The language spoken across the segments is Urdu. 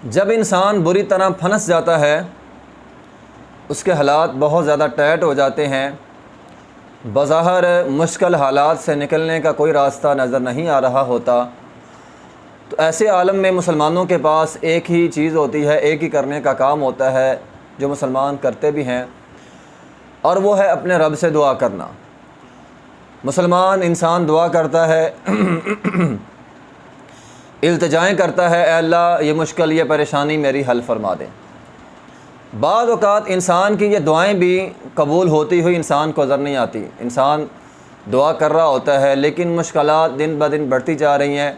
جب انسان بری طرح پھنس جاتا ہے، اس کے حالات بہت زیادہ ٹائٹ ہو جاتے ہیں، بظاہر مشکل حالات سے نکلنے کا کوئی راستہ نظر نہیں آ رہا ہوتا، تو ایسے عالم میں مسلمانوں کے پاس ایک ہی چیز ہوتی ہے، ایک ہی کرنے کا کام ہوتا ہے جو مسلمان کرتے بھی ہیں، اور وہ ہے اپنے رب سے دعا کرنا۔ مسلمان انسان دعا کرتا ہے، التجائیں کرتا ہے، اے اللہ یہ مشکل، یہ پریشانی میری حل فرما دے۔ بعض اوقات انسان کی یہ دعائیں بھی قبول ہوتی ہوئی انسان کو نظر نہیں آتی، انسان دعا کر رہا ہوتا ہے لیکن مشکلات دن بدن بڑھتی جا رہی ہیں،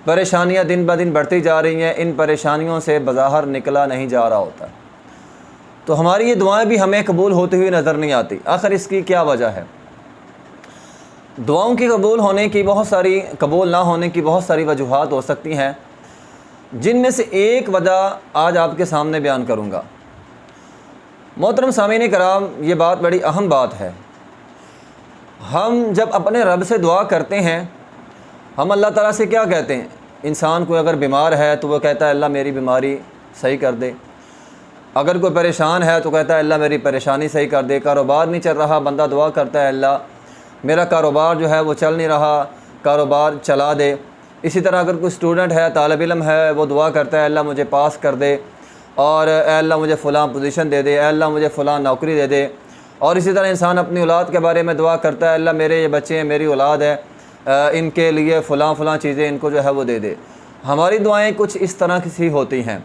پریشانیاں دن بدن بڑھتی جا رہی ہیں، ان پریشانیوں سے بظاہر نکلا نہیں جا رہا ہوتا، تو ہماری یہ دعائیں بھی ہمیں قبول ہوتی ہوئی نظر نہیں آتی۔ آخر اس کی کیا وجہ ہے؟ دعاؤں کی قبول نہ ہونے کی بہت ساری وجوہات ہو سکتی ہیں، جن میں سے ایک وجہ آج آپ کے سامنے بیان کروں گا۔ محترم سامعین کرام، یہ بات بڑی اہم بات ہے۔ ہم جب اپنے رب سے دعا کرتے ہیں، ہم اللہ تعالیٰ سے کیا کہتے ہیں؟ انسان کوئی اگر بیمار ہے تو وہ کہتا ہے اللہ میری بیماری صحیح کر دے، اگر کوئی پریشان ہے تو کہتا ہے اللہ میری پریشانی صحیح کر دے، کاروبار نہیں چل رہا، بندہ دعا کرتا ہے اللہ میرا کاروبار جو ہے وہ چل نہیں رہا، کاروبار چلا دے۔ اسی طرح اگر کوئی اسٹوڈنٹ ہے، طالب علم ہے، وہ دعا کرتا ہے اللہ مجھے پاس کر دے، اور اے اللہ مجھے فلاں پوزیشن دے دے، اے اللہ مجھے فلاں نوکری دے دے۔ اور اسی طرح انسان اپنی اولاد کے بارے میں دعا کرتا ہے اللہ میرے یہ بچے ہیں، میری اولاد ہے، ان کے لیے فلاں چیزیں ان کو جو ہے وہ دے دے۔ ہماری دعائیں کچھ اس طرح کی ہوتی ہیں۔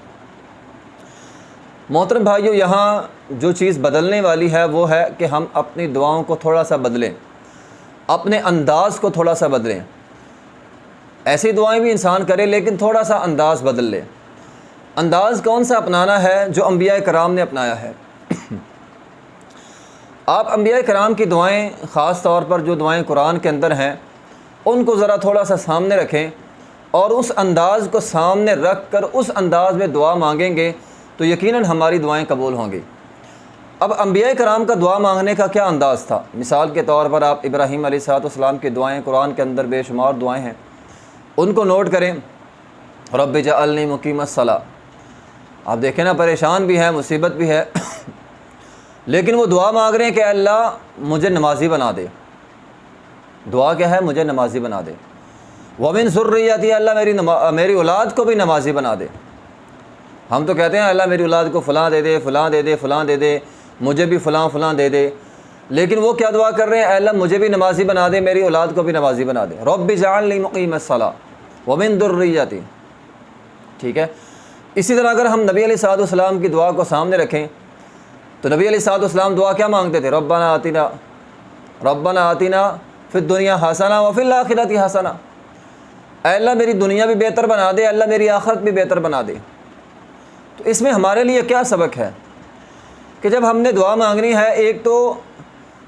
محترم بھائیو، یہاں جو چیز بدلنے والی ہے وہ ہے کہ ہم اپنی دعاؤں کو تھوڑا سا بدلیں، اپنے انداز کو تھوڑا سا بدلیں۔ ایسی دعائیں بھی انسان کرے لیکن تھوڑا سا انداز بدل لے۔ انداز کون سا اپنانا ہے؟ جو انبیاء کرام نے اپنایا ہے۔ آپ انبیاء کرام کی دعائیں، خاص طور پر جو دعائیں قرآن کے اندر ہیں، ان کو ذرا تھوڑا سا سامنے رکھیں اور اس انداز کو سامنے رکھ کر اس انداز میں دعا مانگیں گے تو یقیناً ہماری دعائیں قبول ہوں گی۔ اب انبیاء کرام کا دعا مانگنے کا کیا انداز تھا؟ مثال کے طور پر آپ ابراہیم علیہ السلام کی دعائیں، قرآن کے اندر بے شمار دعائیں ہیں، ان کو نوٹ کریں۔ رب اجعلنی مقیم الصلاۃ، آپ دیکھیں نا پریشان بھی ہے، مصیبت بھی ہے، لیکن وہ دعا مانگ رہے ہیں کہ اللہ مجھے نمازی بنا دے۔ دعا کیا ہے؟ مجھے نمازی بنا دے۔ ومن ذریتی، اللہ میری اولاد کو بھی نمازی بنا دے۔ ہم تو کہتے ہیں اللہ میری اولاد کو فلاں دے دے، فلاں دے دے، فلاں دے دے، مجھے بھی فلاں دے دے، لیکن وہ کیا دعا کر رہے ہیں؟ اے اللہ مجھے بھی نمازی بنا دے، میری اولاد کو بھی نمازی بنا دے۔ رب اجعلنی مقیم الصلاۃ ومن ذریتی، ٹھیک ہے۔ اسی طرح اگر ہم نبی علیہ السلام کی دعا کو سامنے رکھیں تو نبی علیہ السلام دعا کیا مانگتے تھے؟ ربنا آتنا فی الدنیا حسنہ وفی الآخرۃ حسنہ، اے اللہ میری دنیا بھی بہتر بنا دے، اللہ میری آخرت بھی بہتر بنا دے۔ تو اس میں ہمارے لیے کیا سبق ہے کہ جب ہم نے دعا مانگنی ہے، ایک تو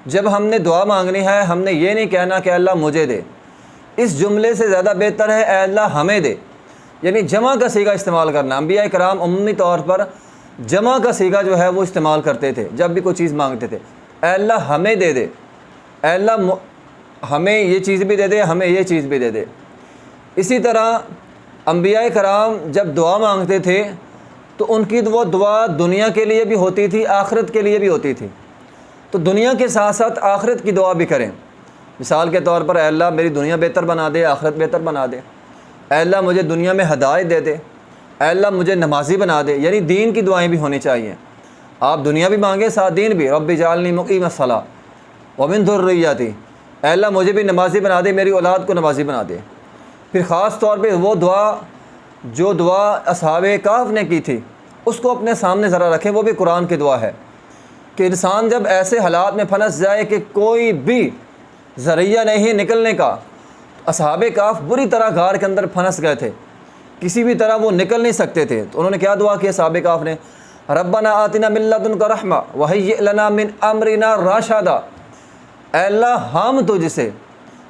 جب ہم نے دعا مانگنی ہے ہم نے یہ نہیں کہنا کہ اللہ مجھے دے، اس جملے سے زیادہ بہتر ہے اے اللہ ہمیں دے، یعنی جمع کا صیغہ استعمال کرنا۔ انبیاء کرام عمومی طور پر جمع کا صیغہ جو ہے وہ استعمال کرتے تھے جب بھی کوئی چیز مانگتے تھے۔ اے اللہ ہمیں دے دے، اے اللہ ہمیں یہ چیز بھی دے دے، ہمیں یہ چیز بھی دے دے۔ اسی طرح انبیاء کرام جب دعا مانگتے تھے تو ان کی وہ دعا دنیا کے لیے بھی ہوتی تھی، آخرت کے لیے بھی ہوتی تھی، تو دنیا کے ساتھ ساتھ آخرت کی دعا بھی کریں۔ مثال کے طور پر اے اللہ میری دنیا بہتر بنا دے، آخرت بہتر بنا دے، اے اللہ مجھے دنیا میں ہدایت دے دے، اے اللہ مجھے نمازی بنا دے، یعنی دین کی دعائیں بھی ہونی چاہیے۔ آپ دنیا بھی مانگیں ساتھ دین بھی، رب اجعلنی مقیم الصلاۃ ومن ذریتی، اے اللہ مجھے بھی نمازی بنا دے، میری اولاد کو نمازی بنا دے۔ پھر خاص طور پہ وہ دعا جو دعا اصحاب کہف نے کی تھی اس کو اپنے سامنے ذرا رکھیں، وہ بھی قرآن کی دعا ہے کہ انسان جب ایسے حالات میں پھنس جائے کہ کوئی بھی ذریعہ نہیں نکلنے کا، اصحاب کہف بری طرح غار کے اندر پھنس گئے تھے، کسی بھی طرح وہ نکل نہیں سکتے تھے، تو انہوں نے کیا دعا کی اصحاب کہف نے؟ ربنا آتنا من لدنک رحمہ وہیئ لنا من امرنا رشدا، اے اللہ ہم تجھ سے،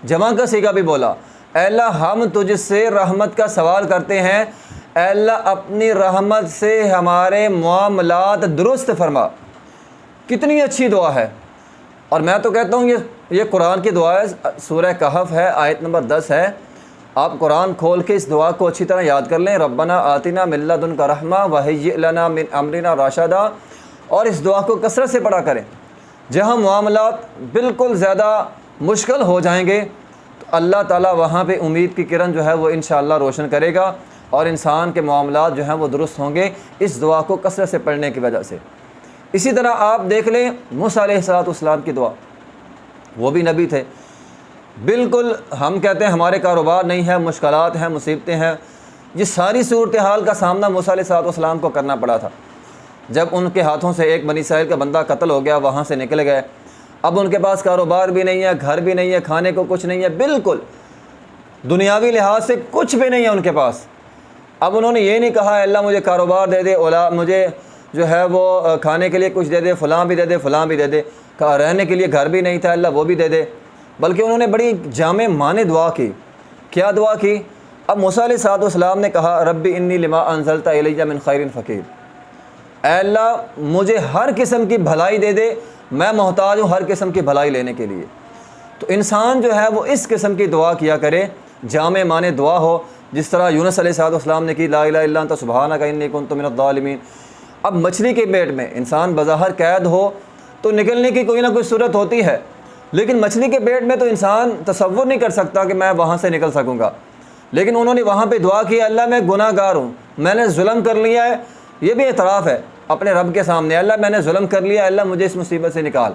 جمع کا صیغہ بھی بولا، اے اللہ ہم تجھ سے رحمت کا سوال کرتے ہیں، اے اللہ اپنی رحمت سے ہمارے معاملات درست فرما۔ کتنی اچھی دعا ہے، اور میں تو کہتا ہوں یہ قرآن کی دعا ہے، سورہ کہف ہے، آیت نمبر 10 ہے، آپ قرآن کھول کے اس دعا کو اچھی طرح یاد کر لیں، ربنا آتنا من لدنک رحمہ وہیئ لنا من امرنا رشدا، اور اس دعا کو کثرت سے پڑھا کریں۔ جہاں معاملات بالکل زیادہ مشکل ہو جائیں گے تو اللہ تعالیٰ وہاں پہ امید کی کرن جو ہے وہ انشاءاللہ روشن کرے گا، اور انسان کے معاملات جو ہیں وہ درست ہوں گے اس دعا کو کثرت سے پڑھنے کی وجہ سے۔ اسی طرح آپ دیکھ لیں موسیٰ علیہ السلام کی دعا، وہ بھی نبی تھے، بالکل ہم کہتے ہیں ہمارے کاروبار نہیں ہے، مشکلات ہیں، مصیبتیں ہیں، یہ ساری صورتحال کا سامنا موسیٰ علیہ السلام کو کرنا پڑا تھا۔ جب ان کے ہاتھوں سے ایک بنی اسرائیل کا بندہ قتل ہو گیا، وہاں سے نکل گئے، اب ان کے پاس کاروبار بھی نہیں ہے، گھر بھی نہیں ہے، کھانے کو کچھ نہیں ہے، بالکل دنیاوی لحاظ سے کچھ بھی نہیں ہے ان کے پاس۔ اب انہوں نے یہ نہیں کہا اللہ مجھے کاروبار دے دے، مجھے جو ہے وہ کھانے کے لیے کچھ دے دے، فلاں بھی دے دے، فلاں بھی دے دے، رہنے کے لیے گھر بھی نہیں تھا اللہ وہ بھی دے دے، بلکہ انہوں نے بڑی جامع معنی دعا کی۔ کیا دعا کی؟ اب موسیٰ علیہ السلام نے کہا رب انی لما انزلت الی من خیر فقیر، اے اللہ مجھے ہر قسم کی بھلائی دے دے، میں محتاج ہوں ہر قسم کی بھلائی لینے کے لیے۔ تو انسان جو ہے وہ اس قسم کی دعا کیا کرے، جامع معنی دعا ہو، جس طرح یونس علیہ السلام نے کی لا الہ الا انت سبحانک انی کنت من الظالمین۔ اب مچھلی کے پیٹ میں انسان بظاہر قید ہو تو نکلنے کی کوئی نہ کوئی صورت ہوتی ہے، لیکن مچھلی کے پیٹ میں تو انسان تصور نہیں کر سکتا کہ میں وہاں سے نکل سکوں گا، لیکن انہوں نے وہاں پہ دعا کی اللہ میں گناہ گار ہوں، میں نے ظلم کر لیا ہے، یہ بھی اعتراف ہے اپنے رب کے سامنے، اللہ میں نے ظلم کر لیا، اللہ مجھے اس مصیبت سے نکال۔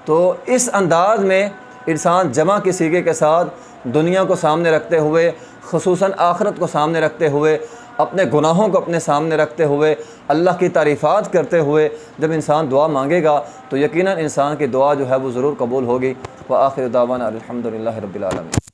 تو اس انداز میں انسان جمع کے سیغے کے ساتھ دنیا کو سامنے رکھتے ہوئے، خصوصاً آخرت کو سامنے رکھتے ہوئے، اپنے گناہوں کو اپنے سامنے رکھتے ہوئے، اللہ کی تعریفات کرتے ہوئے جب انسان دعا مانگے گا تو یقیناً انسان کی دعا جو ہے وہ ضرور قبول ہوگی۔ وآخر دعوانا الحمدللہ رب العالمین۔